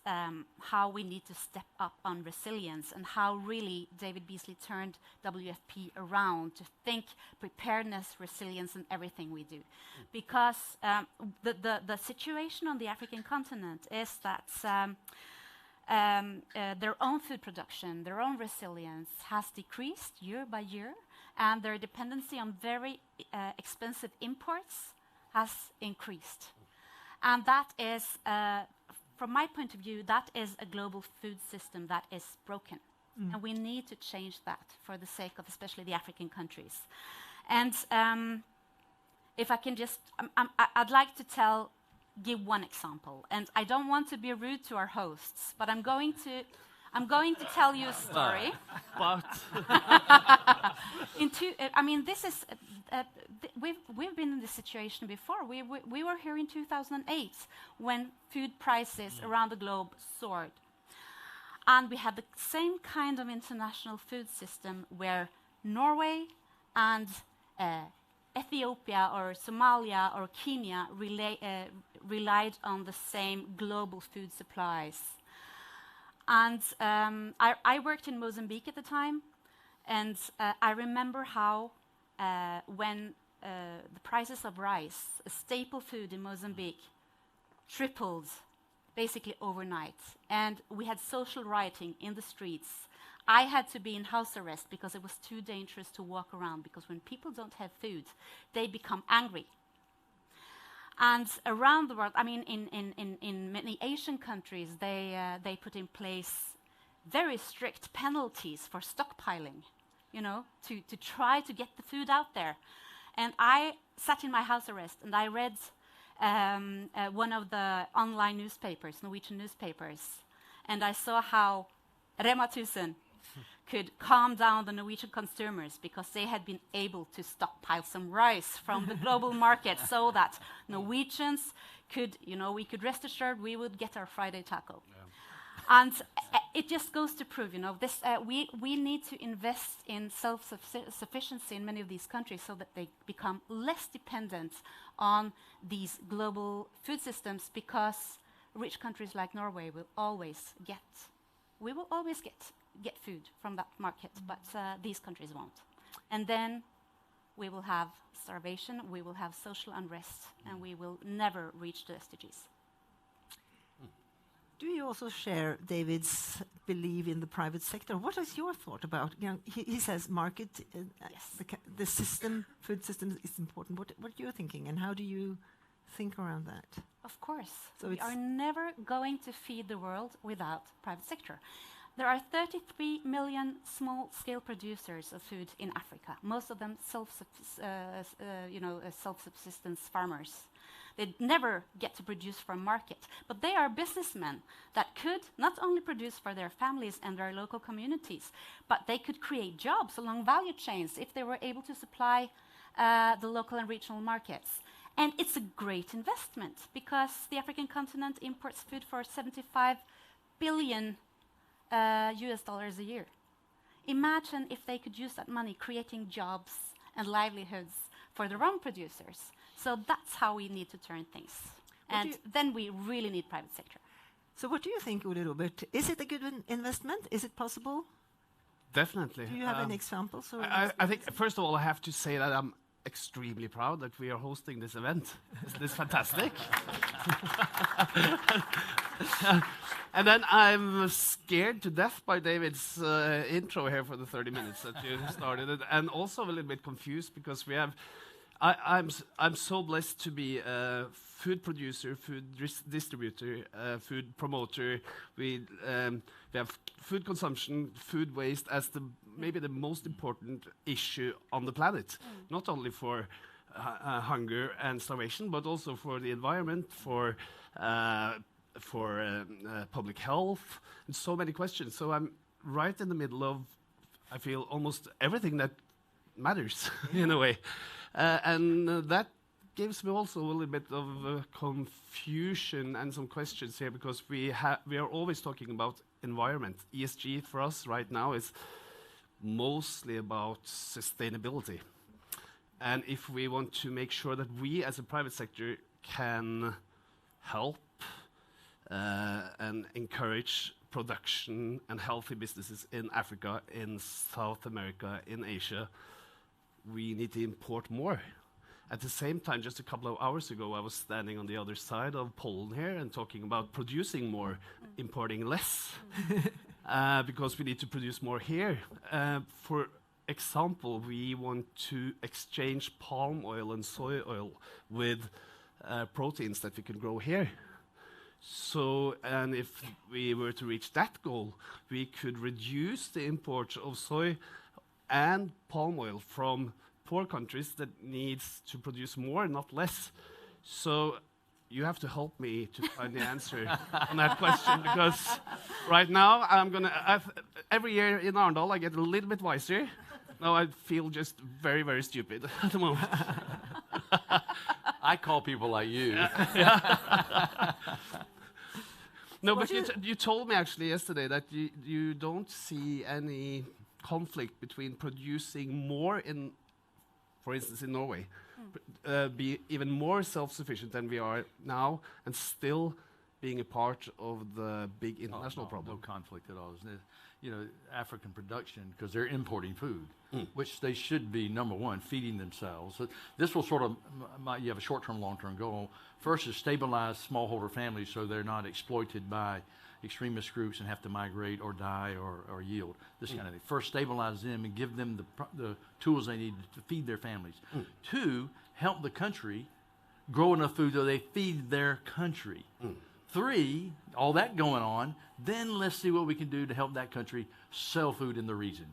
how we need to step up on resilience, and how really David Beasley turned WFP around to think preparedness, resilience in everything we do. Because the situation on the African continent is that their own food production, their own resilience has decreased year by year, and their dependency on very expensive imports has increased. And that is, from my point of view, that is a global food system that is broken. And we need to change that for the sake of especially the African countries. And if I can just, I'd like to give one example. And I don't want to be rude to our hosts, but I'm going to tell you a story. We've been in this situation before. We were here in 2008 when food prices around the globe soared. And we had the same kind of international food system where Norway and Ethiopia or Somalia or Kenya relied on the same global food supplies. And I worked in Mozambique at the time, and I remember how when the prices of rice, a staple food in Mozambique, tripled basically overnight, and we had social rioting in the streets. I had to be in house arrest because it was too dangerous to walk around, because when people don't have food, they become angry. And around the world, in many Asian countries, they put in place very strict penalties for stockpiling, to try to get the food out there. And I sat in my house arrest, and I read one of the online newspapers, Norwegian newspapers, and I saw how Rema 1000 could calm down the Norwegian consumers because they had been able to stockpile some rice from the global market, so that Norwegians could, we could rest assured we would get our Friday taco. Yeah. And it just goes to prove, this we need to invest in self-sufficiency in many of these countries so that they become less dependent on these global food systems, because rich countries like Norway will always get food from that market, but these countries won't. And then we will have starvation, we will have social unrest, and we will never reach the SDGs. Do you also share David's belief in the private sector? What is your thought about? He says market, yes. The system, food system is important. What are you thinking, and how do you think around that? Of course. So we are never going to feed the world without private sector. There are 33 million small-scale producers of food in Africa. Most of them self-subsistence farmers. They never get to produce for a market, but they are businessmen that could not only produce for their families and their local communities, but they could create jobs along value chains if they were able to supply the local and regional markets. And it's a great investment because the African continent imports food for 75 billion US dollars a year. Imagine if they could use that money creating jobs and livelihoods for their own producers. So that's how we need to turn things. And then we really need private sector. So what do you think, Ole Robert? Is it a good investment? Is it possible? Definitely. Do you have any examples? Or I think, first of all, I have to say that I'm extremely proud that we are hosting this event. Isn't this fantastic? And then I'm scared to death by David's intro here for the 30 minutes that you started, and also a little bit confused because we have. I'm so blessed to be a food producer, food distributor, food promoter. We have food consumption, food waste as maybe the most important issue on the planet, not only for hunger and starvation, but also for the environment, for public health, and so many questions. So I'm right in the middle of, I feel, almost everything that matters in a way. And that gives me also a little bit of confusion and some questions here because we are always talking about environment. ESG for us right now is mostly about sustainability. And if we want to make sure that we as a private sector can help and encourage production and healthy businesses in Africa, in South America, in Asia, we need to import more. At the same time, just a couple of hours ago, I was standing on the other side of Poland here and talking about producing more, importing less, because we need to produce more here. For example, we want to exchange palm oil and soy oil with proteins that we can grow here. So, and if we were to reach that goal, we could reduce the import of soy and palm oil from poor countries that needs to produce more, not less. So you have to help me to find the answer on that question, because right now I'm gonna, every year in Arendal I get a little bit wiser. Now I feel just very, very stupid at the moment. I call people like you. No, but you told me actually yesterday that you don't see any conflict between producing more in, for instance, in Norway, be even more self-sufficient than we are now, and still being a part of the big international problem. No conflict at all. You know, African production, because they're importing food, which they should be, number one, feeding themselves. So this will sort of, you have a short-term, long-term goal. First is stabilize smallholder families so they're not exploited by extremist groups and have to migrate or die or yield, this kind of thing. First, stabilize them and give them the tools they need to feed their families. Two, help the country grow enough food so they feed their country. Three, all that going on, then let's see what we can do to help that country sell food in the region.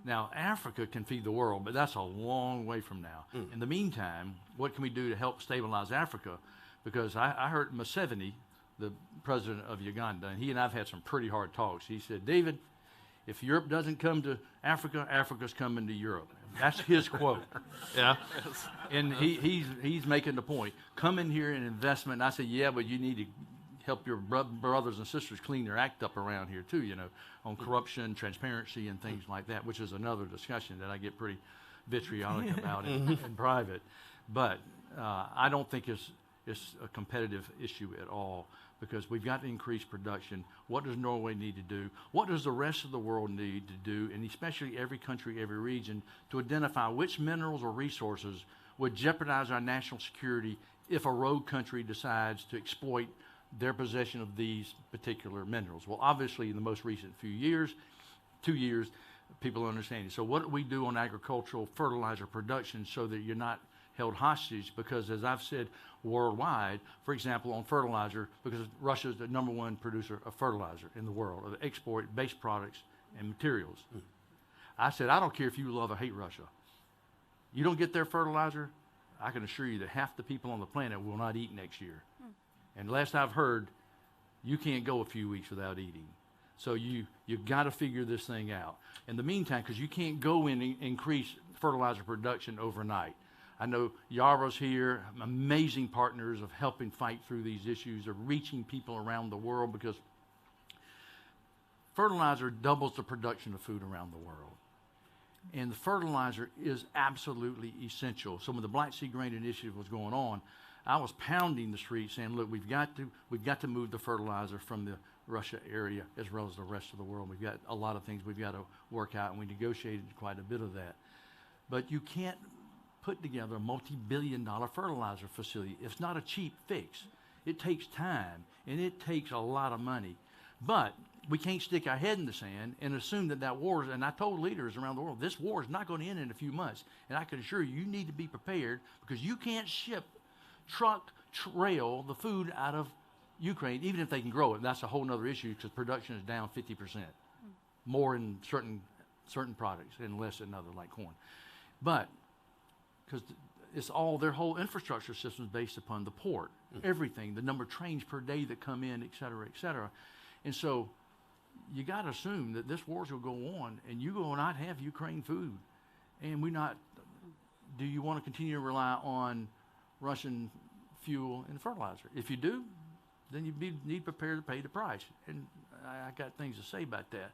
Now, Africa can feed the world, but that's a long way from now. In the meantime, what can we do to help stabilize Africa? Because I heard Museveni, the president of Uganda, and he and I've had some pretty hard talks. He said, David, if Europe doesn't come to Africa, Africa's coming to Europe. That's his quote. Yeah. And he's making the point. Come in here and investment. And I said, yeah, but you need to help your brothers and sisters clean their act up around here too, you know, on corruption, transparency, and things like that, which is another discussion that I get pretty vitriolic about in private. But I don't think it's a competitive issue at all, because we've got to increase production. What does Norway need to do? What does the rest of the world need to do, and especially every country, every region, to identify which minerals or resources would jeopardize our national security if a rogue country decides to exploit their possession of these particular minerals? Well, obviously, in the most recent few years, 2 years, people are understanding. So what do we do on agricultural fertilizer production so that you're not held hostage? Because as I've said, worldwide, for example, on fertilizer, because Russia is the #1 producer of fertilizer in the world, of export base products and materials. I said, I don't care if you love or hate Russia. You don't get their fertilizer, I can assure you that half the people on the planet will not eat next year. And last I've heard, you can't go a few weeks without eating. So you've got to figure this thing out. In the meantime, because you can't go in and increase fertilizer production overnight. I know Yara's here, amazing partners of helping fight through these issues, of reaching people around the world, because fertilizer doubles the production of food around the world. And the fertilizer is absolutely essential. So when the Black Sea Grain Initiative was going on, I was pounding the street saying, look, we've got to move the fertilizer from the Russia area as well as the rest of the world. We've got a lot of things we've got to work out, and we negotiated quite a bit of that. But you can't put together a multi-billion-dollar fertilizer facility. It's not a cheap fix. It takes time, and it takes a lot of money. But we can't stick our head in the sand and assume that war is, and I told leaders around the world, this war is not going to end in a few months. And I can assure you, you need to be prepared, because you can't ship, rail the food out of Ukraine, even if they can grow it. That's a whole other issue, because production is down 50%, more in certain products and less in other, like corn. But because it's all, their whole infrastructure system is based upon the port, everything, the number of trains per day that come in, et cetera, et cetera. And so you got to assume that this war will go on, and you will not have Ukraine food. And do you want to continue to rely on Russian fuel and fertilizer? If you do, then you need prepared to pay the price. And I got things to say about that,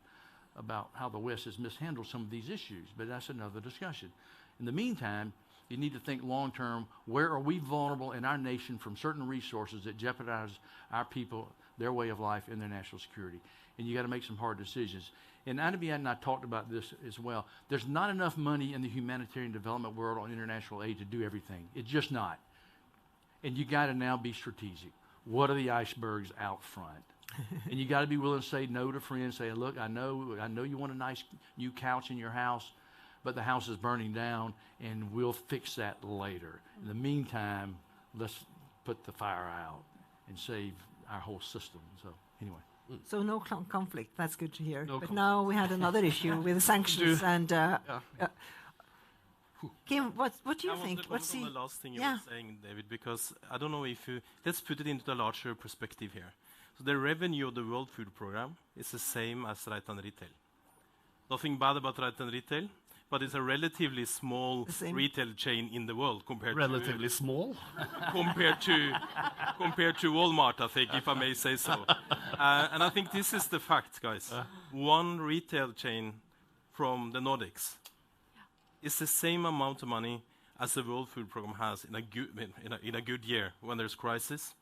about how the West has mishandled some of these issues, but that's another discussion. In the meantime, you need to think long-term, where are we vulnerable in our nation from certain resources that jeopardize our people, their way of life, and their national security? And you got to make some hard decisions. And Anabia and I talked about this as well. There's not enough money in the humanitarian development world on international aid to do everything. It's just not. And you got to now be strategic. What are the icebergs out front? And you got to be willing to say no to friends. Say, look, I know you want a nice new couch in your house, but the house is burning down, and we'll fix that later. In the meantime, let's put the fire out and save our whole system. So anyway. So no conflict. That's good to hear. No but conflict. now we had another issue with the sanctions. And Kim, what do you think? What's the last thing you Yeah. were saying, David? Because I don't know if you... Let's put it into the larger perspective here. So the revenue of the World Food Program is the same as Reitan Retail. Nothing bad about Reitan Retail, but it's a relatively small retail chain in the world compared Relatively small. compared to Walmart, I think, if I may say so. And I think this is the fact, guys. One retail chain from the Nordics is the same amount of money as the World Food Program has in a good year when there's crisis.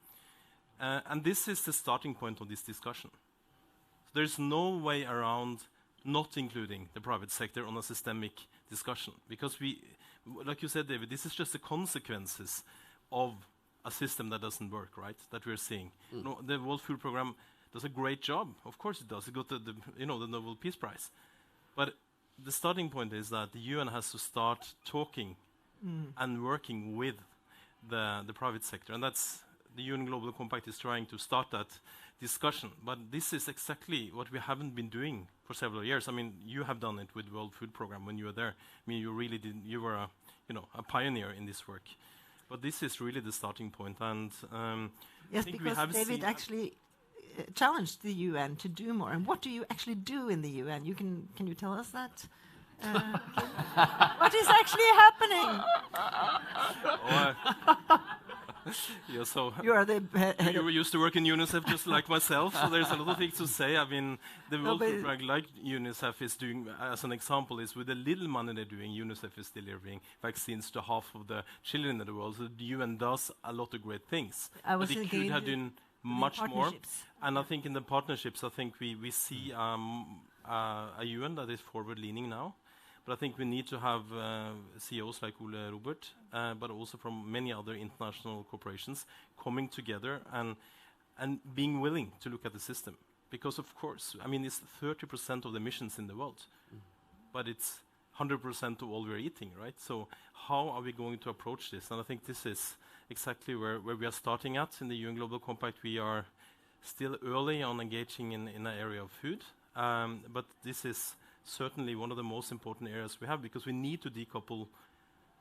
And this is the starting point of this discussion. There's no way around not including the private sector on a systemic discussion. Because like you said, David, this is just the consequences of a system that doesn't work, right? That we're seeing. No, the World Food Program does a great job. Of course it does. It got the Nobel Peace Prize. But the starting point is that the UN has to start talking and working with the private sector. And that's the UN Global Compact is trying to start that discussion. But this is exactly what we haven't been doing for several years. I mean, you have done it with World Food Program when you were there. I mean, you really did. You were a pioneer in this work. But this is really the starting point. And yes, because David actually challenged the UN to do more. And what do you actually do in the UN? Can you tell us that? What is actually happening? You are the head. You used to work in UNICEF just like myself, so there's a lot of things to say. I mean, the World Food Program, like UNICEF is doing, as an example, is with the little money they're doing, UNICEF is delivering vaccines to half of the children in the world. So the UN does a lot of great things. But it could have done much more. And I think in the partnerships, I think we see a UN that is forward-leaning now. But I think we need to have CEOs like Ole Robert, but also from many other international corporations coming together and being willing to look at the system. Because, of course, I mean, it's 30% of the emissions in the world, but it's 100% of all we're eating, right? So how are we going to approach this? And I think this is exactly where we are starting at in the UN Global Compact. We are still early on engaging in an area of food, but this is certainly one of the most important areas we have, because we need to decouple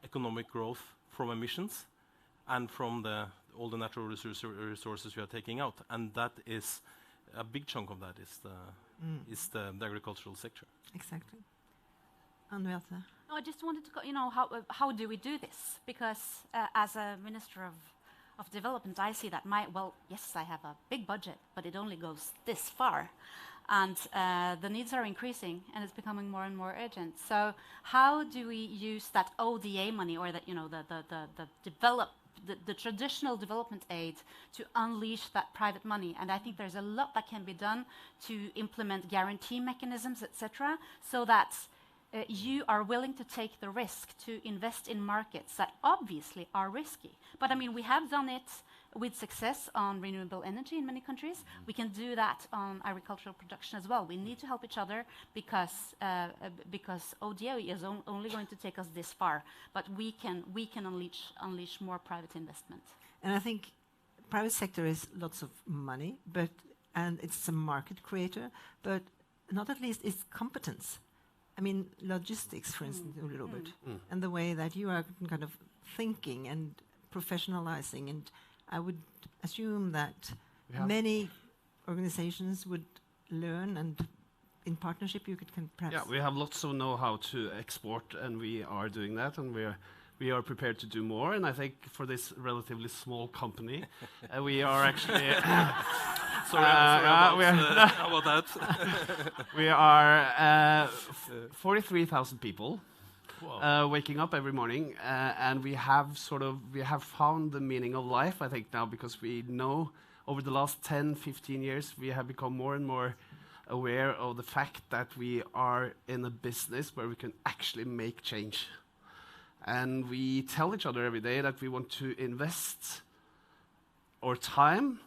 economic growth from emissions and from all the natural resources we are taking out. And that is a big chunk of that is the agricultural sector. Exactly. Henriette? No, I just wanted to go, how do we do this? Because as a minister of development, I see that yes, I have a big budget, but it only goes this far. And the needs are increasing, and it's becoming more and more urgent. So how do we use that ODA money, or that the traditional development aid, to unleash that private money? And I think there's a lot that can be done to implement guarantee mechanisms, etc., so that you are willing to take the risk to invest in markets that obviously are risky. But I mean, we have done it with success on renewable energy in many countries. We can do that on agricultural production as well. We need to help each other because ODA is only going to take us this far, but we can unleash more private investment. And I think private sector is lots of money, and it's a market creator, but not at least it's competence. I mean, logistics, for instance, a little bit, and the way that you are kind of thinking and professionalizing. And I would assume that many organizations would learn, and in partnership you could perhaps... Yeah, we have lots of know-how to export, and we are doing that, and we are prepared to do more. And I think for this relatively small company, we are actually... Sorry about that. We are 43,000 people waking up every morning, and we have found the meaning of life, I think, now, because we know over the last 10, 15 years, we have become more and more aware of the fact that we are in a business where we can actually make change. And we tell each other every day that we want to invest our time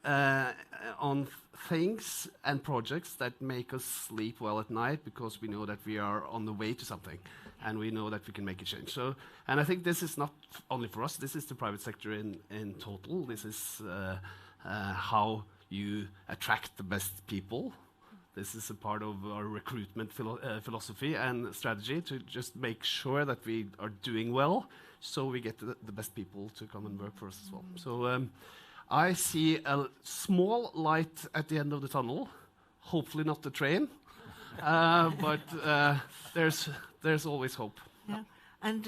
on things and projects that make us sleep well at night, because we know that we are on the way to something, and we know that we can make a change. So, and I think this is not only for us, this is the private sector in total. This is how you attract the best people. This is a part of our recruitment philosophy and strategy, to just make sure that we are doing well, so we get the best people to come and work for us as well. So I see a small light at the end of the tunnel, hopefully not the train, but there's always hope. Yeah, and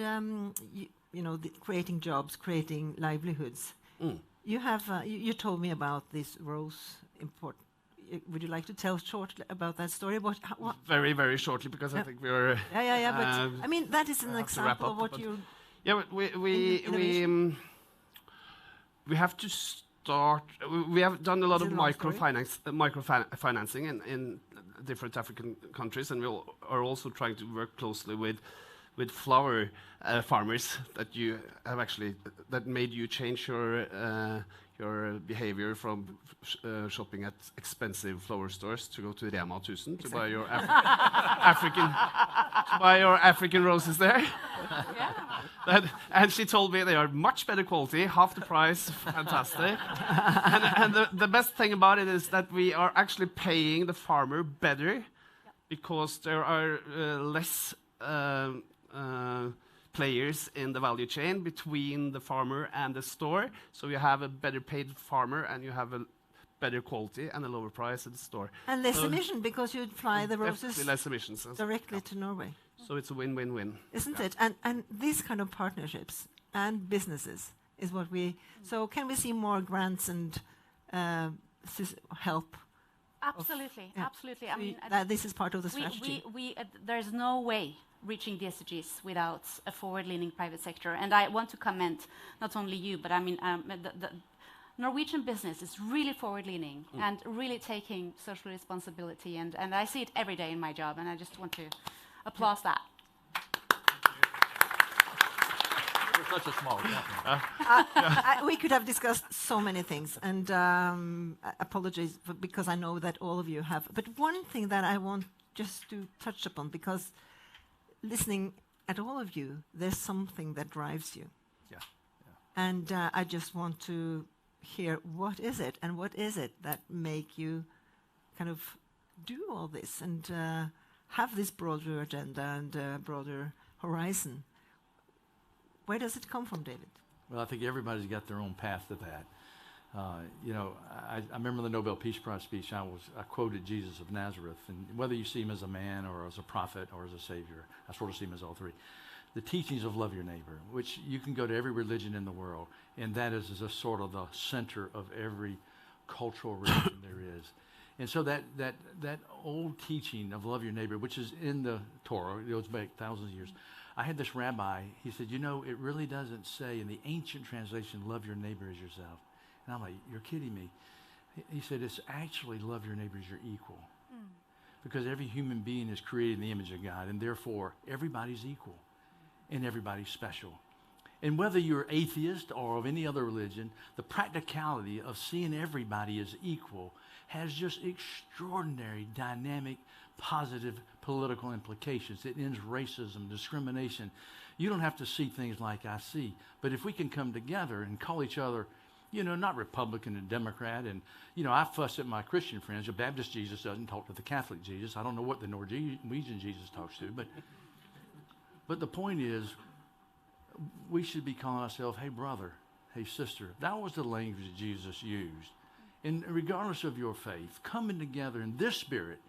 creating jobs, creating livelihoods. You have you told me about this rose import. Would you like to tell shortly about that story? What? Very, very shortly, because I think we are... Yeah, but I mean, that is an example of what you... Yeah, but we have to start... We have done a lot of microfinancing in different African countries, and we are also trying to work closely with flower farmers that made you change your behavior from shopping at expensive flower stores to go to Rema 1000 to buy your African roses there. And she told me they are much better quality, half the price, fantastic. and the best thing about it is that we are actually paying the farmer better, because there are less players in the value chain between the farmer and the store. So you have a better paid farmer, and you have a better quality and a lower price at the store. And less emission, because you fly the roses less emissions directly to Norway. So it's a win-win-win. Isn't it? And these kind of partnerships and businesses is what we... So can we see more grants and help? Absolutely, absolutely. I mean, this is part of the strategy. There's no way reaching the SDGs without a forward-leaning private sector. And I want to commend not only you, but I mean, the Norwegian business is really forward-leaning and really taking social responsibility. And I see it every day in my job, and I just want to applaud that. We're such a small company. We could have discussed so many things, and apologies because I know that all of you have. But one thing that I want just to touch upon, because listening at all of you, there's something that drives you. Yeah. And I just want to hear, what is it, and what is it that make you kind of do all this and have this broader agenda and broader horizon? Where does it come from, David? Well, I think everybody's got their own path to that. You know, I remember the Nobel Peace Prize speech. I quoted Jesus of Nazareth, and whether you see him as a man or as a prophet or as a savior, I sort of see him as all three. The teachings of love your neighbor, which you can go to every religion in the world, and that is a sort of the center of every cultural religion there is. And so that old teaching of love your neighbor, which is in the Torah, it goes back thousands of years. I had this rabbi, he said, you know, it really doesn't say in the ancient translation, love your neighbor as yourself. And I'm like, you're kidding me. He said, it's actually love your neighbor as your equal. Because every human being is created in the image of God, and therefore everybody's equal and everybody's special. And whether you're atheist or of any other religion, the practicality of seeing everybody as equal has just extraordinary, dynamic, positive political implications. It ends racism, discrimination. You don't have to see things like I see. But if we can come together and call each other, you know, not Republican and Democrat. And, you know, I fuss at my Christian friends. The Baptist Jesus doesn't talk to the Catholic Jesus. I don't know what the Norwegian Jesus talks to. But the point is, we should be calling ourselves, hey, brother, hey, sister. That was the language that Jesus used. And regardless of your faith, coming together in this spirit,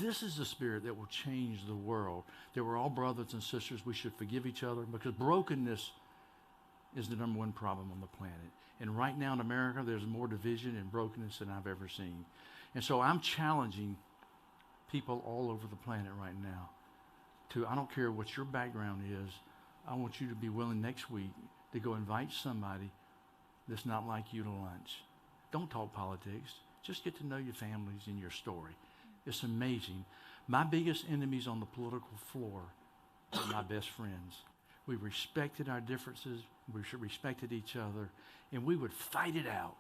this is the spirit that will change the world. That we're all brothers and sisters. We should forgive each other, because brokenness is the number one problem on the planet. And right now in America, there's more division and brokenness than I've ever seen. And so I'm challenging people all over the planet right now to, I don't care what your background is, I want you to be willing next week to go invite somebody that's not like you to lunch. Don't talk politics. Just get to know your families and your story. It's amazing. My biggest enemies on the political floor are my best friends. We respected our differences. We respected each other. And we would fight it out.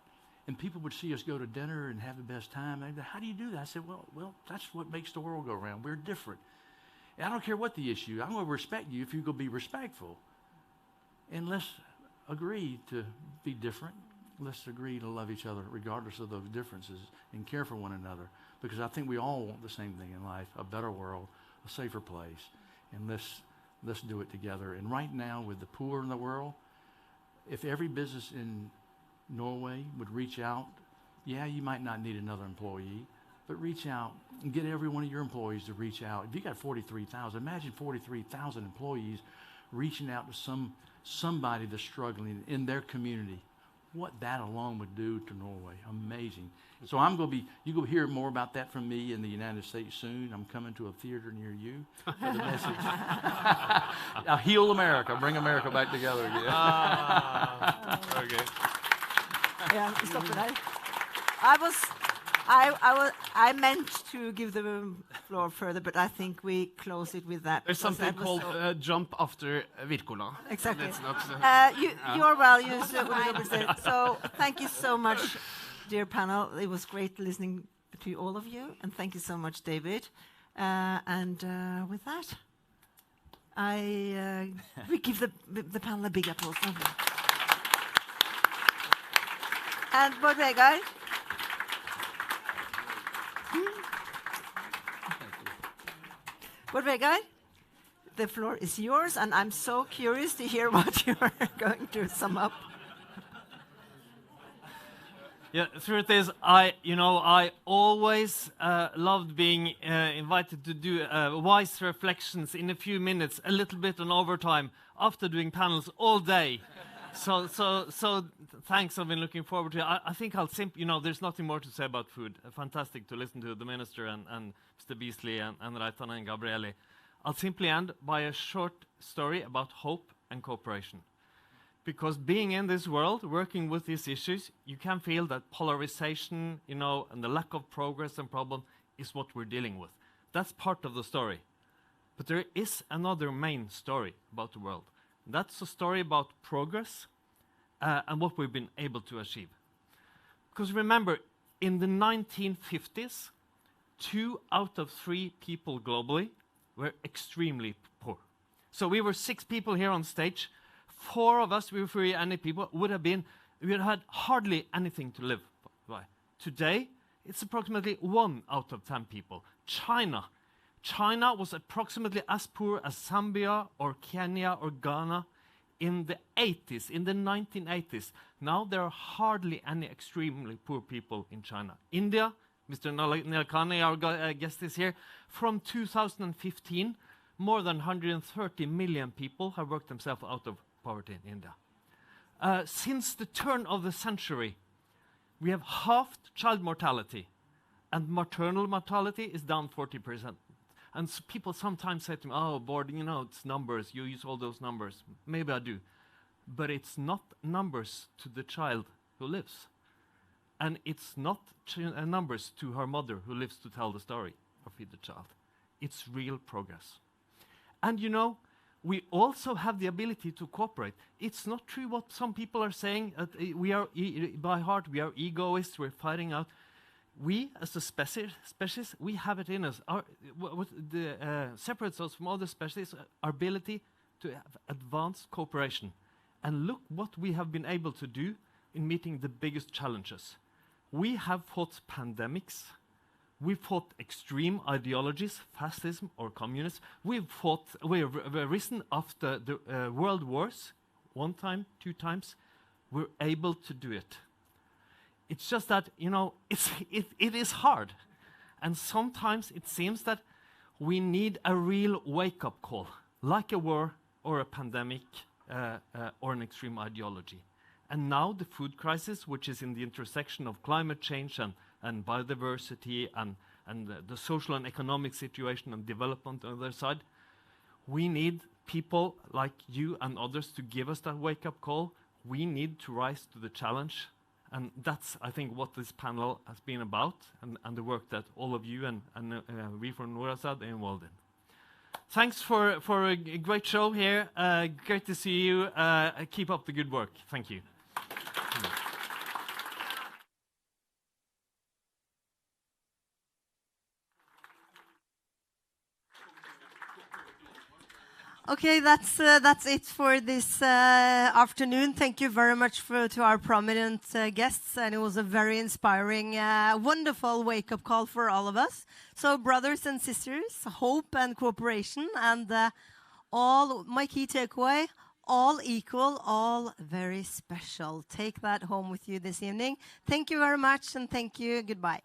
And people would see us go to dinner and have the best time. They'd be, how do you do that? I said, well, that's what makes the world go around. We're different. And I don't care what the issue. I'm going to respect you if you're going to be respectful. And let's agree to be different. Let's agree to love each other regardless of those differences and care for one another. Because I think we all want the same thing in life, a better world, a safer place. And let's do it together. And right now, with the poor in the world, if every business in Norway would reach out, yeah, you might not need another employee, but reach out and get every one of your employees to reach out. If you got 43,000, imagine 43,000 employees reaching out to somebody that's struggling in their community. What that alone would do to Norway. Amazing. So you're going to hear more about that from me in the United States soon. I'm coming to a theater near you for the message. I'll heal America, bring America back together again. Okay. Yeah, stop it. I meant to give the floor further, but I think we close it with that. There's something called jump after Wirkola. Exactly. That's not, your values, so thank you so much, dear panel. It was great listening to all of you, and thank you so much, David. And with that, we give the panel a big applause. And Bård Vegar. Bård Vegar, the floor is yours, and I'm so curious to hear what you are going to sum up. Yeah, the truth is, I always loved being invited to do wise reflections in a few minutes, a little bit on overtime, after doing panels all day. So thanks. I've been looking forward to it. I think I'll simply, there's nothing more to say about food. Fantastic to listen to the minister and Mr. Beasley and Reitan and Gabriele. I'll simply end by a short story about hope and cooperation. Because being in this world, working with these issues, you can feel that polarization, and the lack of progress and problem is what we're dealing with. That's part of the story. But there is another main story about the world. That's a story about progress and what we've been able to achieve. Because remember, in the 1950s, 2 out of 3 people globally were extremely poor. So we were 6 people here on stage. 4 of us, if we were any people, we would have had hardly anything to live by. Today, it's approximately 1 out of 10 people. China was approximately as poor as Zambia or Kenya or Ghana in the 80s, in the 1980s. Now there are hardly any extremely poor people in China. India, Mr. Nilekani, our guest is here. From 2015, more than 130 million people have worked themselves out of poverty in India. Since the turn of the century, we have halved child mortality, and maternal mortality is down 40%. And people sometimes say to me, oh, Bård, you know, it's numbers, you use all those numbers. Maybe I do. But it's not numbers to the child who lives. And it's not numbers to her mother who lives to tell the story or feed the child. It's real progress. And you know, we also have the ability to cooperate. It's not true what some people are saying, that we are, by heart, we are egoists, we're fighting out. We, as a species, we have it in us. What separates us from other species, our ability to have advanced cooperation. And look what we have been able to do in meeting the biggest challenges. We have fought pandemics. We've fought extreme ideologies, fascism or communism. We've risen after the world wars, 1 time, 2 times. We're able to do it. It's just that, you know, it is hard. And sometimes it seems that we need a real wake-up call, like a war or a pandemic or an extreme ideology. And now the food crisis, which is in the intersection of climate change and biodiversity and the social and economic situation and development on the other side, we need people like you and others to give us that wake-up call. We need to rise to the challenge. And that's, I think, what this panel has been about and the work that all of you and we from Norasad are involved in. Thanks for a great show here. Great to see you. Keep up the good work. Thank you. Okay, that's it for this afternoon. Thank you very much to our prominent guests, and it was a very inspiring, wonderful wake-up call for all of us. So, brothers and sisters, hope and cooperation, and all my key takeaway: all equal, all very special. Take that home with you this evening. Thank you very much, and thank you. Goodbye.